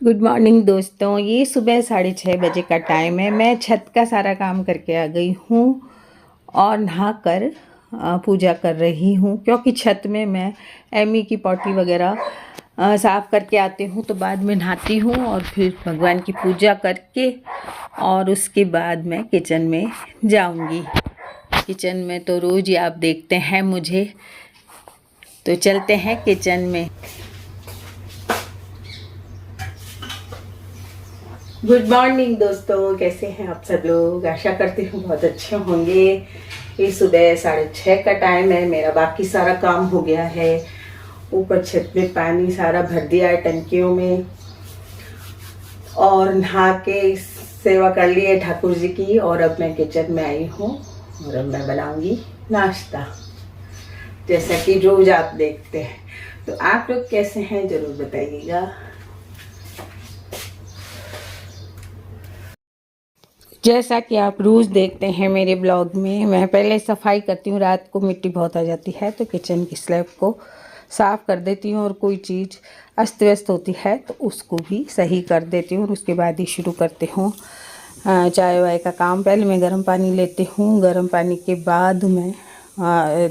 Good morning दोस्तों। ये सुबह 6:30 बजे का टाइम है। मैं छत का सारा काम करके आ गई हूँ और नहाकर पूजा कर रही हूँ, क्योंकि छत में मैं एमी की पॉटी वगैरह साफ़ करके आती हूँ, तो बाद में नहाती हूँ और फिर भगवान की पूजा करके और उसके बाद मैं किचन में जाऊँगी। किचन में तो रोज़ ही आप देखते हैं मुझे, तो चलते हैं किचन में। गुड मॉर्निंग दोस्तों, कैसे हैं आप सब लोग? आशा करती हूँ बहुत अच्छे होंगे। ये सुबह 6:30 का टाइम है। मेरा बाकी सारा काम हो गया है। ऊपर छत में पानी सारा भर दिया है टंकियों में, और नहा के सेवा कर ली है ठाकुर जी की। और अब मैं किचन में आई हूँ और अब मैं बनाऊंगी नाश्ता, जैसा कि रोज आप देखते हैं। तो आप लोग कैसे हैं जरूर बताइएगा। जैसा कि आप रोज़ देखते हैं मेरे ब्लॉग में, मैं पहले सफाई करती हूँ। रात को मिट्टी बहुत आ जाती है तो किचन की स्लैब को साफ़ कर देती हूँ, और कोई चीज़ अस्त व्यस्त होती है तो उसको भी सही कर देती हूँ, और उसके बाद ही शुरू करती हूँ चाय वाय का काम। पहले मैं गर्म पानी लेती हूँ, गर्म पानी के बाद मैं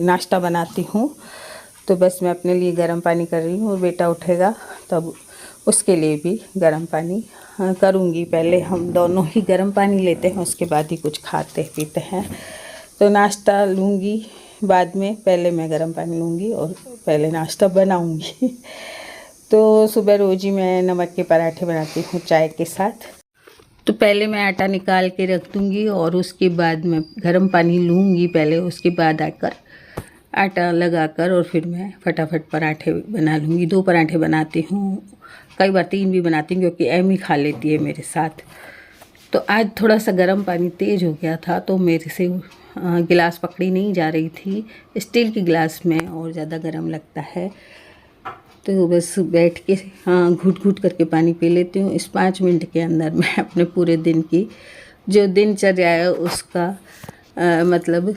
नाश्ता बनाती हूँ। तो बस मैं अपने लिए गर्म पानी कर रही हूँ, और बेटा उठेगा तब उसके लिए भी गर्म पानी करूँगी। पहले हम दोनों ही गर्म पानी लेते हैं, उसके बाद ही कुछ खाते पीते हैं। तो नाश्ता लूँगी बाद में, पहले मैं गर्म पानी लूँगी और पहले नाश्ता बनाऊँगी। तो सुबह रोज़ ही मैं नमक के पराठे बनाती हूँ चाय के साथ। तो पहले मैं आटा निकाल के रख दूँगी और उसके बाद मैं गर्म पानी लूँगी पहले, उसके बाद आकर आटा लगाकर और फिर मैं फटाफट पराठे बना लूँगी। 2 पराठे बनाती हूँ, कई बार 3 भी बनाती हूँ, क्योंकि एमी खा लेती है मेरे साथ। तो आज थोड़ा सा गर्म पानी तेज़ हो गया था, तो मेरे से गिलास पकड़ी नहीं जा रही थी। स्टील की गिलास में और ज़्यादा गर्म लगता है, तो बस बैठ के घूट घूट करके पानी पी लेती हूँ। इस 5 मिनट के अंदर मैं अपने पूरे दिन की जो दिनचर्या है उसका मतलब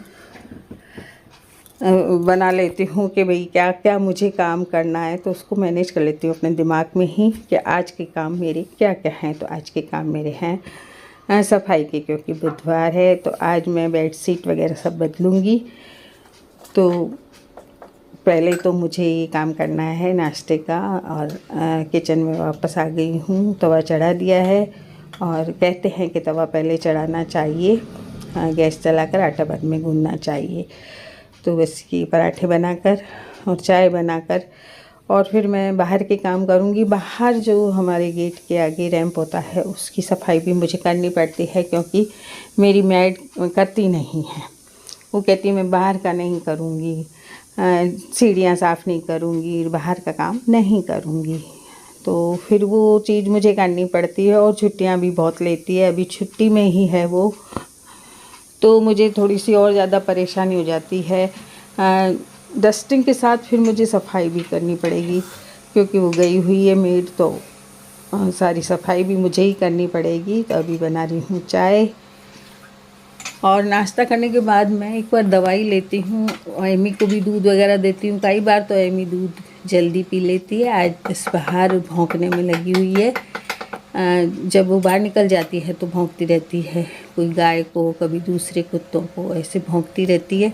बना लेती हूँ कि भाई क्या क्या मुझे काम करना है, तो उसको मैनेज कर लेती हूँ अपने दिमाग में ही कि आज के काम मेरे क्या क्या हैं। तो आज के काम मेरे हैं सफाई के, क्योंकि बुधवार है तो आज मैं बेड शीट वगैरह सब बदलूँगी। तो पहले तो मुझे ये काम करना है नाश्ते का, और किचन में वापस आ गई हूँ। तवा चढ़ा दिया है, और कहते हैं कि तवा पहले चढ़ाना चाहिए, गैस चलाकर आटा बाद में गूंदना चाहिए। तो बस ये पराठे बनाकर और चाय बनाकर और फिर मैं बाहर के काम करूँगी। बाहर जो हमारे गेट के आगे रैंप होता है उसकी सफाई भी मुझे करनी पड़ती है, क्योंकि मेरी मैड करती नहीं है। वो कहती है मैं बाहर का नहीं करूँगी, सीढ़ियाँ साफ़ नहीं करूँगी, बाहर का काम नहीं करूँगी। तो फिर वो चीज़ मुझे करनी पड़ती है, और छुट्टियाँ भी बहुत लेती है। अभी छुट्टी में ही है वो, तो मुझे थोड़ी सी और ज़्यादा परेशानी हो जाती है। डस्टिंग के साथ फिर मुझे सफाई भी करनी पड़ेगी, क्योंकि वो गई हुई है मेड, तो सारी सफाई भी मुझे ही करनी पड़ेगी। तो अभी बना रही हूँ चाय, और नाश्ता करने के बाद मैं एक बार दवाई लेती हूँ। एमी को भी दूध वगैरह देती हूँ। कई बार तो एमी दूध जल्दी पी लेती है, आज इस बाहर भौंकने में लगी हुई है। जब वो बाहर निकल जाती है तो भौंकती रहती है, कोई गाय को कभी दूसरे कुत्तों को ऐसे भौंकती रहती है।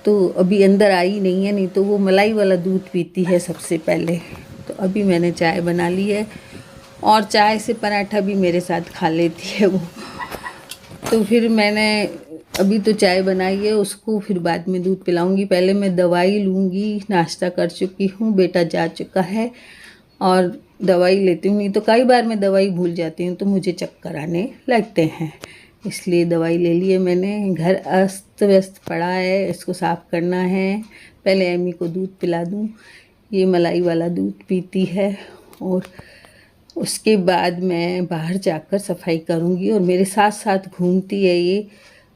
तो अभी अंदर आई नहीं है, नहीं तो वो मलाई वाला दूध पीती है सबसे पहले। तो अभी मैंने चाय बना ली है, और चाय से पराठा भी मेरे साथ खा लेती है वो। तो फिर मैंने अभी तो चाय बनाई है, उसको फिर बाद में दूध पिलाऊंगी। पहले मैं दवाई लूँगी। नाश्ता कर चुकी हूँ, बेटा जा चुका है, और दवाई लेती हूँ। नहीं तो कई बार मैं दवाई भूल जाती हूँ तो मुझे चक्कर आने लगते हैं, इसलिए दवाई ले ली है मैंने। घर अस्त व्यस्त पड़ा है, इसको साफ़ करना है। पहले एमी को दूध पिला दूँ, ये मलाई वाला दूध पीती है, और उसके बाद मैं बाहर जाकर सफाई करूँगी। और मेरे साथ साथ घूमती है ये,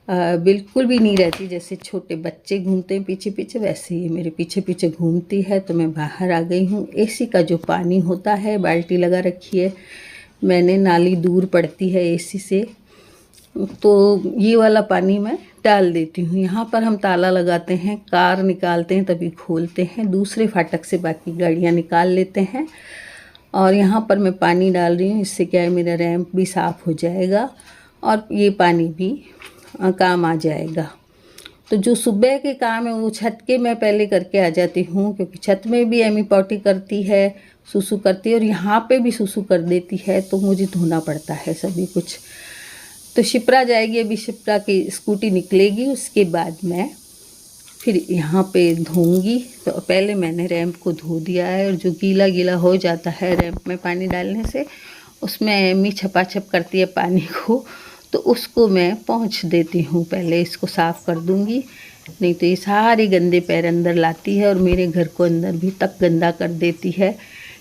बिल्कुल भी नहीं रहती जैसे छोटे बच्चे घूमते हैं पीछे पीछे, वैसे ही मेरे पीछे पीछे घूमती है। तो मैं बाहर आ गई हूँ। एसी का जो पानी होता है, बाल्टी लगा रखी है मैंने, नाली दूर पड़ती है एसी से, तो ये वाला पानी मैं डाल देती हूँ। यहाँ पर हम ताला लगाते हैं, कार निकालते हैं तभी खोलते हैं, दूसरे फाटक से बाकी गाड़ियाँ निकाल लेते हैं। और यहाँ पर मैं पानी डाल रही हूँ, इससे क्या है मेरा रैंप भी साफ़ हो जाएगा और ये पानी भी काम आ जाएगा। तो जो सुबह के काम है वो छत के मैं पहले करके आ जाती हूँ, क्योंकि छत में भी एमी पॉटी करती है, सुसु करती है और यहाँ पे भी सुसु कर देती है, तो मुझे धोना पड़ता है सभी कुछ। तो शिप्रा जाएगी, अभी शिप्रा की स्कूटी निकलेगी, उसके बाद मैं फिर यहाँ पे धोऊंगी। तो पहले मैंने रैंप को धो दिया है, और जो गीला गीला हो जाता है रैंप में पानी डालने से, उसमें एमी छपाछप करती है पानी को, तो उसको मैं पोंछ देती हूँ। पहले इसको साफ़ कर दूँगी, नहीं तो ये सारे गंदे पैर अंदर लाती है और मेरे घर को अंदर भी तक गंदा कर देती है।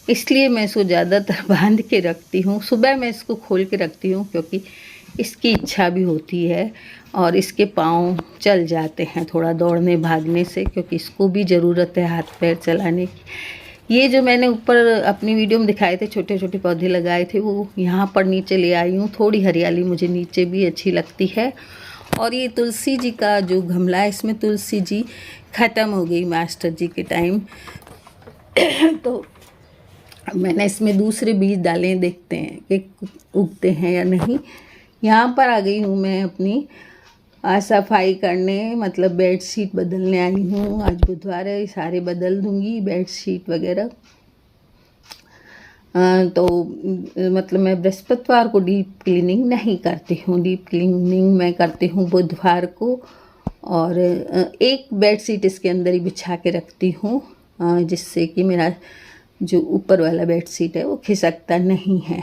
इसलिए मैं इसको ज़्यादातर बांध के रखती हूँ। सुबह मैं इसको खोल के रखती हूँ, क्योंकि इसकी इच्छा भी होती है और इसके पाँव चल जाते हैं थोड़ा दौड़ने भागने से, क्योंकि इसको भी ज़रूरत है हाथ पैर चलाने की। ये जो मैंने ऊपर अपनी वीडियो में दिखाए थे छोटे छोटे पौधे लगाए थे, वो यहाँ पर नीचे ले आई हूँ। थोड़ी हरियाली मुझे नीचे भी अच्छी लगती है। और ये तुलसी जी का जो गमला है, इसमें तुलसी जी ख़त्म हो गई मास्टर जी के टाइम तो मैंने इसमें दूसरे बीज डाले, देखते हैं कि उगते हैं या नहीं। यहाँ पर आ गई हूँ मैं अपनी सफाई करने, मतलब बेड शीट बदलने आई हूँ। आज बुधवार है, सारे बदल दूँगी बेड शीट वगैरह। तो मतलब मैं बृहस्पतिवार को डीप क्लीनिंग नहीं करती हूँ, डीप क्लीनिंग मैं करती हूँ बुधवार को। और एक बेड शीट इसके अंदर ही बिछा के रखती हूँ, जिससे कि मेरा जो ऊपर वाला बेड शीट है वो खिसकता नहीं है।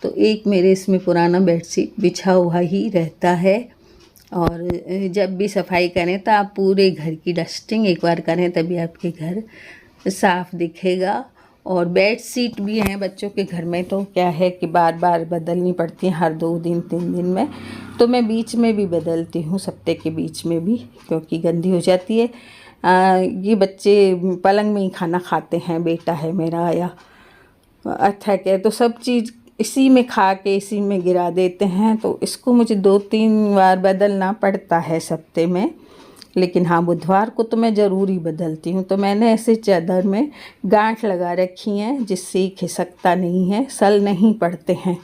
तो एक मेरे इसमें पुराना बेड शीट बिछा हुआ ही रहता है। और जब भी सफाई करें तो आप पूरे घर की डस्टिंग एक बार करें, तभी आपके घर साफ़ दिखेगा। और बेड शीट भी हैं बच्चों के घर में, तो क्या है कि बार बार बदलनी पड़ती हैं, हर 2 दिन 3 दिन में। तो मैं बीच में भी बदलती हूँ, सप्ते के बीच में भी, क्योंकि गंदी हो जाती है। ये बच्चे पलंग में ही खाना खाते हैं, बेटा है मेरा या अच्छा क्या, तो सब चीज़ इसी में खा के इसी में गिरा देते हैं। तो इसको मुझे 2-3 बार बदलना पड़ता है सप्ते में। लेकिन हाँ, बुधवार को तो मैं ज़रूर ही बदलती हूँ। तो मैंने ऐसे चादर में गांठ लगा रखी हैं, जिससे खिसकता नहीं है, सल नहीं पड़ते हैं।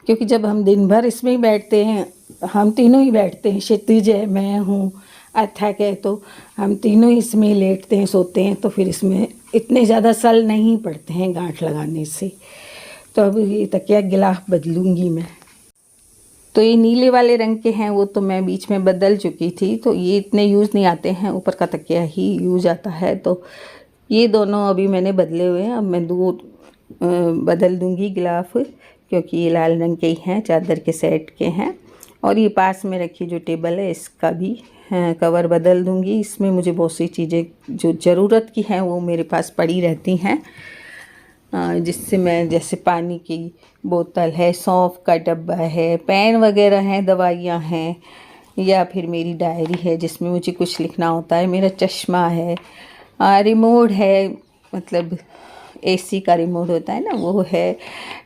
क्योंकि जब हम दिन भर इसमें ही बैठते हैं, हम तीनों ही बैठते हैं, क्षितिज है, मैं हूँ, अच्छा क्या, तो हम तीनों ही इसमें लेटते हैं, सोते हैं, तो फिर इसमें इतने ज़्यादा सल नहीं पड़ते हैं गांठ लगाने से। तो अब ये तकिया गिलाफ बदलूँगी मैं। तो ये नीले वाले रंग के हैं, वो तो मैं बीच में बदल चुकी थी, तो ये इतने यूज़ नहीं आते हैं, ऊपर का तकिया ही यूज़ आता है। तो ये दोनों अभी मैंने बदले हुए हैं। अब मैं 2 बदल दूँगी गिलाफ, क्योंकि ये लाल रंग के ही हैं, चादर के सेट के हैं। और ये पास में रखी जो टेबल है, इसका भी कवर बदल दूँगी। इसमें मुझे बहुत सी चीज़ें जो ज़रूरत की हैं वो मेरे पास पड़ी रहती हैं, जिससे मैं, जैसे पानी की बोतल है, सौंफ का डब्बा है, पेन वगैरह हैं, दवाइयाँ हैं, या फिर मेरी डायरी है जिसमें मुझे कुछ लिखना होता है, मेरा चश्मा है, रिमोट है, मतलब एसी का रिमोट होता है ना, वो है।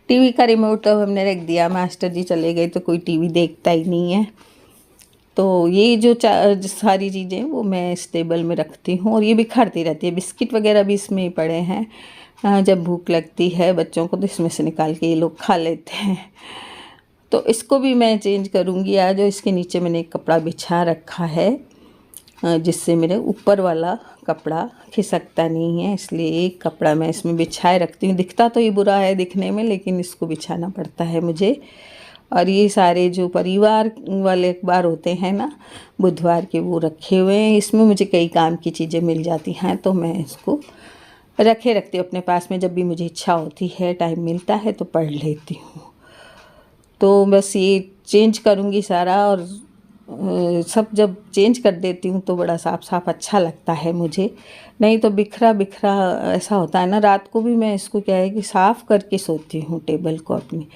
टीवी का रिमोट तो हमने रख दिया, मास्टर जी चले गए तो कोई टीवी देखता ही नहीं है। तो ये जो सारी चीज़ें वो मैं इस टेबल में रखती हूँ, और ये बिखरती रहती है। बिस्किट वगैरह भी इसमें ही पड़े हैं, जब भूख लगती है बच्चों को तो इसमें से निकाल के ये लोग खा लेते हैं। तो इसको भी मैं चेंज करूँगी आज। और इसके नीचे मैंने एक कपड़ा बिछा रखा है, जिससे मेरे ऊपर वाला कपड़ा खिसकता नहीं है, इसलिए एक कपड़ा मैं इसमें बिछाए रखती हूँ। दिखता तो ये बुरा है दिखने में, लेकिन इसको बिछाना पड़ता है मुझे। और ये सारे जो परिवार वाले अखबार होते हैं ना बुधवार के, वो रखे हुए हैं। इसमें मुझे कई काम की चीज़ें मिल जाती हैं, तो मैं इसको रखे रखती हूँ अपने पास में। जब भी मुझे इच्छा होती है, टाइम मिलता है, तो पढ़ लेती हूँ। तो बस ये चेंज करूँगी सारा, और सब जब चेंज कर देती हूँ तो बड़ा साफ साफ अच्छा लगता है मुझे। नहीं तो बिखरा बिखरा ऐसा होता है ना। रात को भी मैं इसको क्या है कि साफ़ करके सोती हूँ टेबल को अपनी।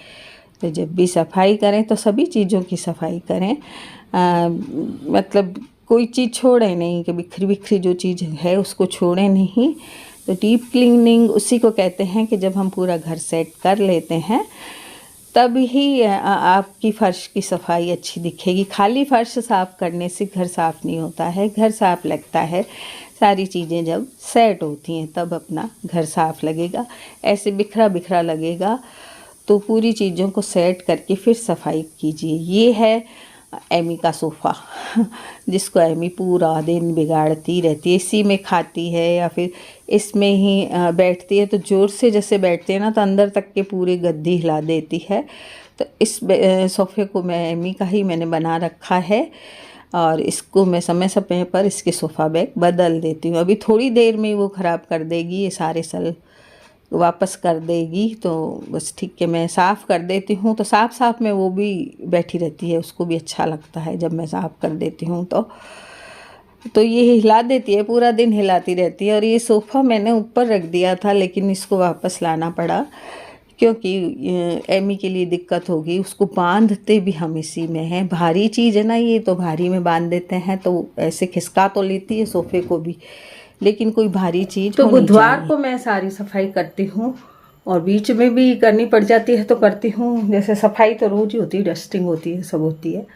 तो जब भी सफाई करें तो सभी चीज़ों की सफाई करें, मतलब कोई चीज़ छोड़े नहीं, कि बिखरी बिखरी जो चीज़ है उसको छोड़े नहीं। तो डीप क्लीनिंग उसी को कहते हैं कि जब हम पूरा घर सेट कर लेते हैं तब ही आपकी फ़र्श की सफाई अच्छी दिखेगी। खाली फ़र्श साफ़ करने से घर साफ़ नहीं होता है। घर साफ़ लगता है सारी चीज़ें जब सेट होती हैं, तब अपना घर साफ़ लगेगा। ऐसे बिखरा बिखरा लगेगा तो पूरी चीज़ों को सेट करके फिर सफाई कीजिए। ये है एमी का सोफ़ा जिसको एमी पूरा दिन बिगाड़ती रहती है। इसी में खाती है या फिर इसमें ही बैठती है, तो ज़ोर से जैसे बैठती है ना तो अंदर तक के पूरे गद्दी हिला देती है। तो इस सोफ़े को मैं एमी का ही मैंने बना रखा है और इसको मैं समय समय पर इसके सोफ़ा बैग बदल देती हूँ। अभी थोड़ी देर में वो ख़राब कर देगी, ये सारे सल वापस कर देगी, तो बस ठीक है मैं साफ़ कर देती हूँ। तो साफ़ में वो भी बैठी रहती है, उसको भी अच्छा लगता है जब मैं साफ़ कर देती हूँ तो ये हिला देती है, पूरा दिन हिलाती रहती है। और ये सोफ़ा मैंने ऊपर रख दिया था लेकिन इसको वापस लाना पड़ा क्योंकि एमी के लिए दिक्कत होगी। उसको बांधते भी हम इसी में हैं, भारी चीज़ है ना ये, तो भारी में बांध देते हैं तो ऐसे खिसका तो लेती है सोफ़े को भी, लेकिन कोई भारी चीज़ तो बुधवार को मैं सारी सफाई करती हूँ और बीच में भी करनी पड़ जाती है तो करती हूँ। जैसे सफाई तो रोज़ ही होती है, डस्टिंग होती है, सब होती है,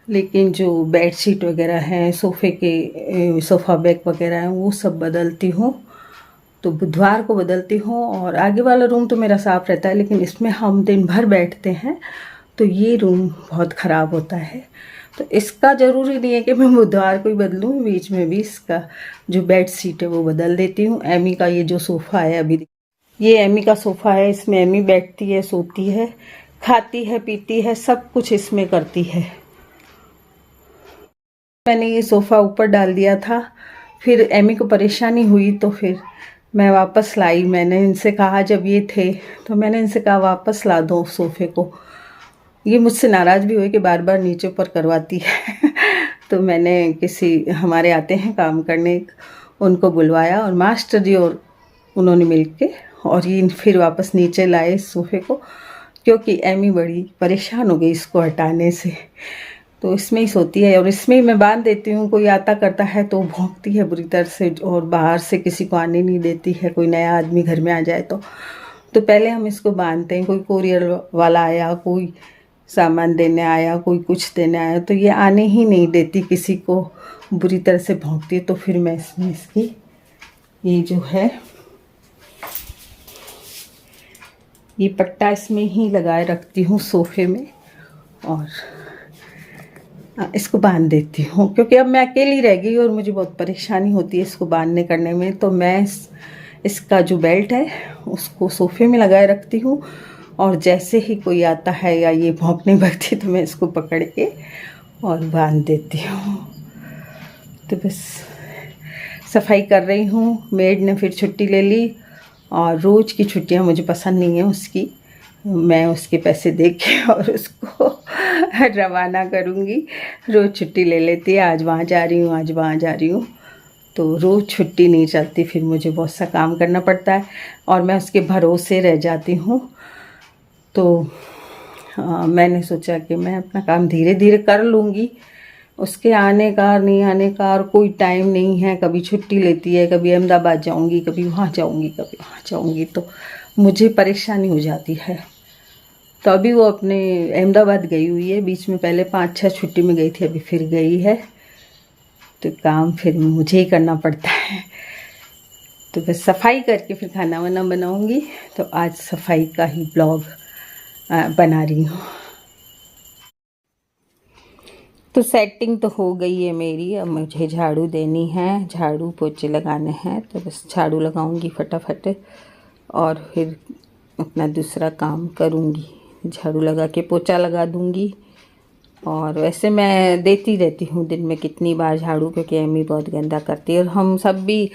लेकिन जो बेडशीट वगैरह हैं, सोफ़े के सोफ़ा बैग वगैरह हैं, वो सब बदलती हूँ। तो बुधवार को बदलती हूँ। और आगे वाला रूम तो मेरा साफ़ रहता है, लेकिन इसमें हम दिन भर बैठते हैं तो ये रूम बहुत ख़राब होता है। तो इसका ज़रूरी नहीं है कि मैं बुधवार को ही बदलूँ, बीच में भी इसका जो बेड शीट है वो बदल देती हूँ। एमी का ये जो सोफ़ा है, अभी ये एमी का सोफ़ा है, इसमें एमी बैठती है, सोती है, खाती है, पीती है, सब कुछ इसमें करती है। मैंने ये सोफ़ा ऊपर डाल दिया था, फिर एमी को परेशानी हुई तो फिर मैं वापस लाई। मैंने इनसे कहा, जब ये थे तो मैंने इनसे कहा वापस ला दो सोफ़े को। ये मुझसे नाराज़ भी हुए कि बार बार नीचे ऊपर करवाती है तो मैंने किसी हमारे आते हैं काम करने, उनको बुलवाया और मास्टर जी और उन्होंने मिलके और ये फिर वापस नीचे लाए इस सोफ़े को, क्योंकि एमी बड़ी परेशान हो गई इसको हटाने से। तो इसमें ही सोती है और इसमें ही मैं बांध देती हूँ। कोई आता करता है तो भौंकती है बुरी तरह से और बाहर से किसी को आने नहीं देती है, कोई नया आदमी घर में आ जाए तो पहले हम इसको बांधते हैं। कोई कोरियर वाला आया, कोई सामान देने आया, कोई कुछ देने आया, तो ये आने ही नहीं देती किसी को, बुरी तरह से भौंकती है। तो फिर मैं इसमें इसकी ये जो है ये पट्टा इसमें ही लगाए रखती हूँ सोफ़े में और इसको बांध देती हूँ, क्योंकि अब मैं अकेली रह गई और मुझे बहुत परेशानी होती है इसको बांधने करने में। तो मैं इसका जो बेल्ट है उसको सोफ़े में लगाए रखती हूँ और जैसे ही कोई आता है या ये भौंकने लगती तो मैं इसको पकड़ के और बांध देती हूँ। तो बस सफाई कर रही हूँ। मेड ने फिर छुट्टी ले ली और रोज़ की छुट्टियाँ मुझे पसंद नहीं है उसकी, मैं उसके पैसे दे के और उसको रवाना करूँगी। रोज़ छुट्टी ले लेती है, आज वहाँ जा रही हूँ, आज वहाँ जा रही हूँ, तो रोज़ छुट्टी नहीं चलती, फिर मुझे बहुत सा काम करना पड़ता है और मैं उसके भरोसे रह जाती हूँ। तो मैंने सोचा कि मैं अपना काम धीरे धीरे कर लूँगी, उसके आने का नहीं आने का और कोई टाइम नहीं है। कभी छुट्टी लेती है, कभी अहमदाबाद जाऊँगी, कभी वहाँ जाऊँगी, कभी वहाँ जाऊँगी, तो मुझे परेशानी हो जाती है। तो अभी वो अपने अहमदाबाद गई हुई है, बीच में पहले 5-6 छुट्टी में गई थी, अभी फिर गई है, तो काम फिर मुझे ही करना पड़ता है। तो बस सफाई करके फिर खाना वाना बनाऊँगी। तो आज सफाई का ही ब्लॉग बना रही हूँ। तो सेटिंग तो हो गई है मेरी, अब मुझे झाड़ू देनी है, झाड़ू पोछे लगाने हैं, तो बस झाड़ू लगाऊंगी फटाफट और फिर अपना दूसरा काम करूंगी। झाड़ू लगा के पोछा लगा दूंगी। और वैसे मैं देती रहती हूँ दिन में कितनी बार झाड़ू, क्योंकि एमी बहुत गंदा करती है और हम सब भी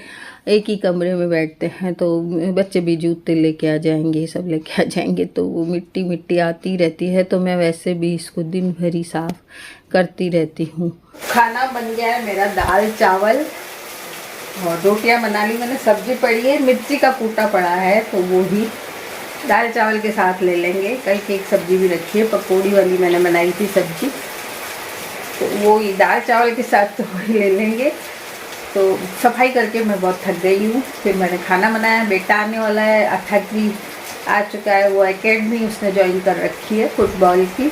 एक ही कमरे में बैठते हैं, तो बच्चे भी जूते लेके आ जाएंगे, सब लेके आ जाएंगे, तो वो मिट्टी मिट्टी आती रहती है। तो मैं वैसे भी इसको दिन भर ही साफ़ करती रहती हूँ। खाना बन गया है मेरा, दाल चावल और रोटियां बना ली मैंने, सब्जी पड़ी है, मिर्ची का कूटा पड़ा है, तो वो ही दाल चावल के साथ ले लेंगे। कल की एक सब्जी भी रखी है, पकौड़ी वाली मैंने बनाई थी सब्जी, तो वो ही दाल चावल के साथ तो वही ले लेंगे। तो सफाई करके मैं बहुत थक गई हूँ। फिर मैंने खाना बनाया, बेटा आने वाला है, आ चुका है। वो एकेडमी उसने ज्वाइन कर रखी है फुटबॉल की,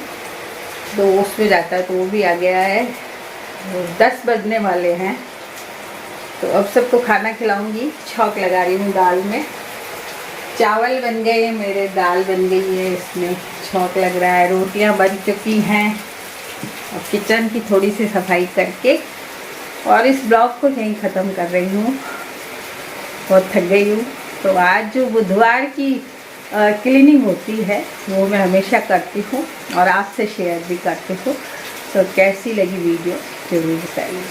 तो उसमें जाता है, तो वो भी आ गया है। 10 बजने वाले हैं, तो अब सबको खाना खिलाऊंगी। छौंक लगा रही हूँ दाल में। चावल बन गए हैं मेरे, दाल बन गई है, इसमें छौंक लग रहा है। रोटियां बन चुकी हैं। और किचन की थोड़ी सी सफाई करके और इस ब्लॉग को यहीं ख़त्म कर रही हूँ। बहुत थक गई हूँ। तो आज जो बुधवार की क्लीनिंग होती है वो मैं हमेशा करती हूँ और आपसे शेयर भी करती हूँ। तो कैसी लगी वीडियो ज़रूर बताइए।